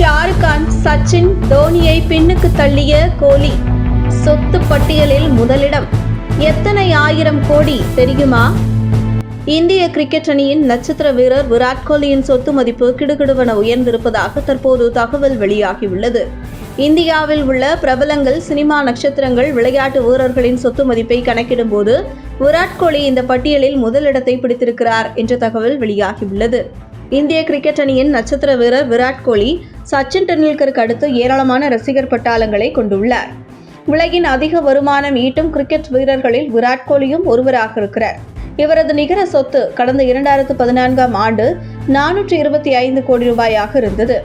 ஷாருக் கான், சச்சின், தோனியை பின்னுக்கு தள்ளிய கோலி சொத்து பட்டியலில் முதலிடம். எத்தனை ஆயிரம் கோடி தெரியுமா? இந்திய கிரிக்கெட் அணியின் நட்சத்திர வீரர் விராட் கோலியின் சொத்து மதிப்பு கிடுகிடுவென உயர்ந்திருப்பதாக தற்போது தகவல் வெளியாகியுள்ளது. இந்தியாவில் உள்ள பிரபலங்கள், சினிமா நட்சத்திரங்கள், விளையாட்டு வீரர்களின் சொத்து மதிப்பை கணக்கிடும்போது விராட் கோலி இந்த பட்டியலில் முதலிடத்தை பிடித்திருக்கிறார் என்ற தகவல் வெளியாகியுள்ளது. இந்திய கிரிக்கெட் அணியின் நட்சத்திர வீரர் விராட் கோலி சச்சின் டெண்டுல்கருக்கு அடுத்து ஏராளமான ரசிகர் பட்டாளங்களை கொண்டுள்ளார். உலகின் அதிக வருமானம் ஈட்டும் கிரிக்கெட் வீரர்களில் விராட் கோலியும் ஒருவராக இருக்கிறார். இவரது நிகர சொத்து கடந்த 2014ஆம் ஆண்டு 425 கோடி ரூபாயாக இருந்தது.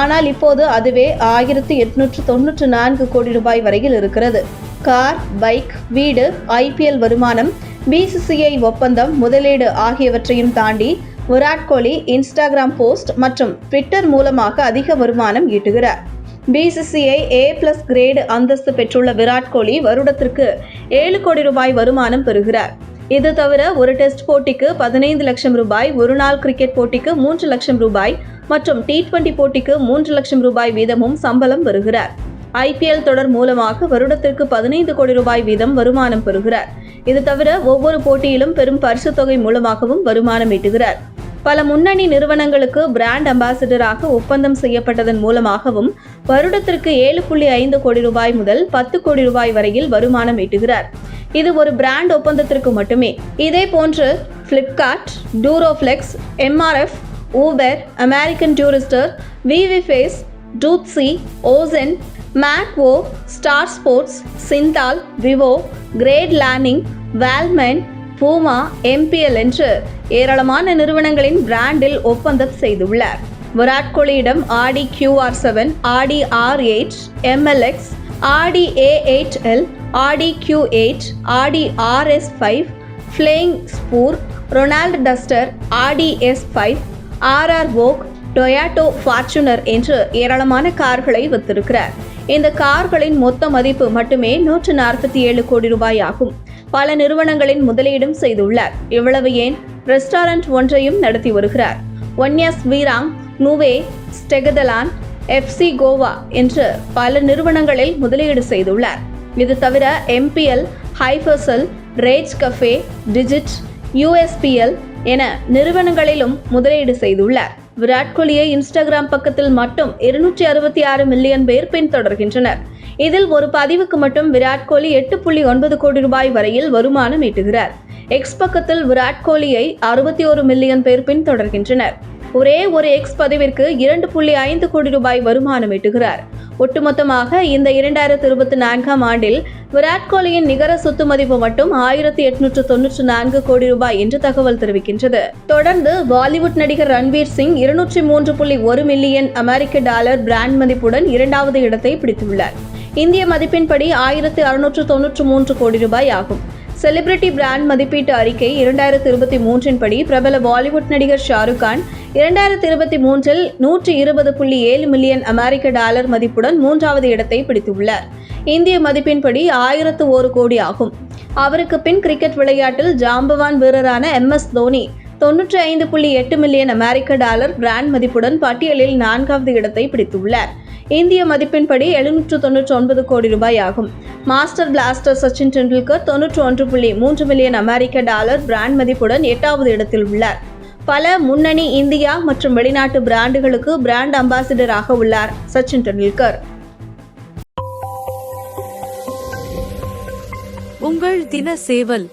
ஆனால் இப்போது அதுவே 1894 கோடி ரூபாய் வரையில் இருக்கிறது. கார், பைக், வீடு, IPL வருமானம், BCCI ஒப்பந்தம், முதலீடு ஆகியவற்றையும் தாண்டி விராட் கோலி இன்ஸ்டாகிராம் போஸ்ட் மற்றும் ட்விட்டர் மூலமாக அதிக வருமானம் ஈட்டுகிறார். BCCI A+ கிரேடு அந்தஸ்து பெற்றுள்ள விராட் கோலி வருடத்திற்கு 7 கோடி ரூபாய் வருமானம் பெறுகிறார். இது தவிர ஒரு டெஸ்ட் போட்டிக்கு 15 லட்சம் ரூபாய், ஒரு நாள் கிரிக்கெட் போட்டிக்கு 3 லட்சம் ரூபாய் மற்றும் T20 போட்டிக்கு 3 லட்சம் ரூபாய் வீதமும் சம்பளம் பெறுகிறார். IPL தொடர் மூலமாக வருடத்திற்கு 15 கோடி ரூபாய் வீதம் வருமானம் பெறுகிறார். இது தவிர ஒவ்வொரு போட்டியிலும் பெரும் பரிசு தொகை மூலமாகவும் வருமானம் ஈட்டுகிறார். பல முன்னணி நிறுவனங்களுக்கு பிராண்ட் அம்பாசிடராக ஒப்பந்தம் செய்யப்பட்டதன் மூலமாகவும் வருடத்திற்கு 7.5 கோடி ரூபாய் முதல் 10 கோடி ரூபாய் வரையில் வருமானம் ஈட்டுகிறார். இது ஒரு பிராண்ட் ஒப்பந்தத்திற்கு மட்டுமே. இதே போன்று Flipkart, Duroflex, MRF, Uber, American Tourister, VVFace, Dootsie, Ozen, Macwo, Star Sports, Synthal, Vivo, Grade Learning, Valman, பூமா, MPL என்று ஏராளமான நிறுவனங்களின் பிராண்டில் ஒப்பந்தம் செய்துள்ளார். விராட் கோலியிடம் ஆடி QR7, ஆடி R8, MLX, ஆடி A8L, ஆடி Q8, ஆடி RS5, ஃப்ளேயிங் ஸ்பூர், ரொனால்ட் டஸ்டர், ஆடி S5, RR Vogue, Toyota Fortuner என்று ஏராளமான கார்களை வித்திருக்கிறார். இந்த கார்களின் மொத்த மதிப்பு மட்டுமே 147 கோடி ரூபாய் ஆகும். பல நிறுவனங்களின் முதலீடும் செய்துள்ளார். இவ்வளவு ஏன், ரெஸ்டாரண்ட் ஒன்றையும் நடத்தி வருகிறார். ஒன்யாஸ் வீராங், நுவே, ஸ்டெகதலான், FC கோவா என்று பல நிறுவனங்களில் முதலீடு செய்துள்ளார். இது தவிர MPL, ஹைஃபர்சல், ரேஜ் கஃபே, டிஜிட், USPL என நிறுவனங்களிலும் முதலீடு செய்துள்ளார். விராட் கோலியை இன்ஸ்டாகிராம் பக்கத்தில் மட்டும் 266 மில்லியன் பேர் பின்தொடர்கின்றனர். இதில் ஒரு பதிவுக்கு மட்டும் விராட் கோலி 8.9 கோடி ரூபாய் வரையில் வருமானம் ஈட்டுகிறார். எக்ஸ் பக்கத்தில் விராட் கோலியை 61 மில்லியன் பேர் பின்தொடர்கின்றனர். ஒரே ஒரு எக்ஸ் பதிவிற்கு 2.5 கோடி ரூபாய் வருமானம் ஈட்டுகிறார். ஒட்டுமொத்தமாக இந்த 2024ஆம் ஆண்டில் விராட் கோலியின் நிகர சொத்து மதிப்பு மட்டும் 1894 கோடி ரூபாய் என்று தகவல் தெரிவிக்கின்றது. தொடர்ந்து பாலிவுட் நடிகர் ரன்வீர் சிங் 203.1 மில்லியன் அமெரிக்க டாலர் பிராண்ட் மதிப்புடன் 2வது இடத்தை பிடித்துள்ளார். இந்திய மதிப்பின்படி 1693 கோடி ரூபாய் ஆகும். செலிபிரிட்டி பிராண்ட் மதிப்பீட்டு அறிக்கை 2023 படி பிரபல பாலிவுட் நடிகர் ஷாருக் கான் 2023இல் 120.7 மில்லியன் அமெரிக்க டாலர் மதிப்புடன் 3வது இடத்தை பிடித்துள்ளார். இந்திய மதிப்பின்படி 1001 கோடி ஆகும். அவருக்கு பின் கிரிக்கெட் விளையாட்டில் ஜாம்பவான் வீரரான MS தோனி 95.8 மில்லியன் அமெரிக்க டாலர் பிராண்ட் மதிப்புடன் பட்டியலில் 4வது இடத்தை பிடித்துள்ளார். இந்திய மதிப்பின்படி 799 கோடி ரூபாய் ஆகும். Master blaster Sachin Tendulkar 91.3 million அமெரிக்க டாலர் பிராண்ட் மதிப்புடன் 8வது இடத்தில் உள்ளார். பல முன்னணி இந்தியா மற்றும் வெளிநாட்டு பிராண்டுகளுக்கு பிராண்ட் அம்பாசிடராக உள்ளார் சச்சின் டெண்டுல்கர். உங்கள் தின சேவல்.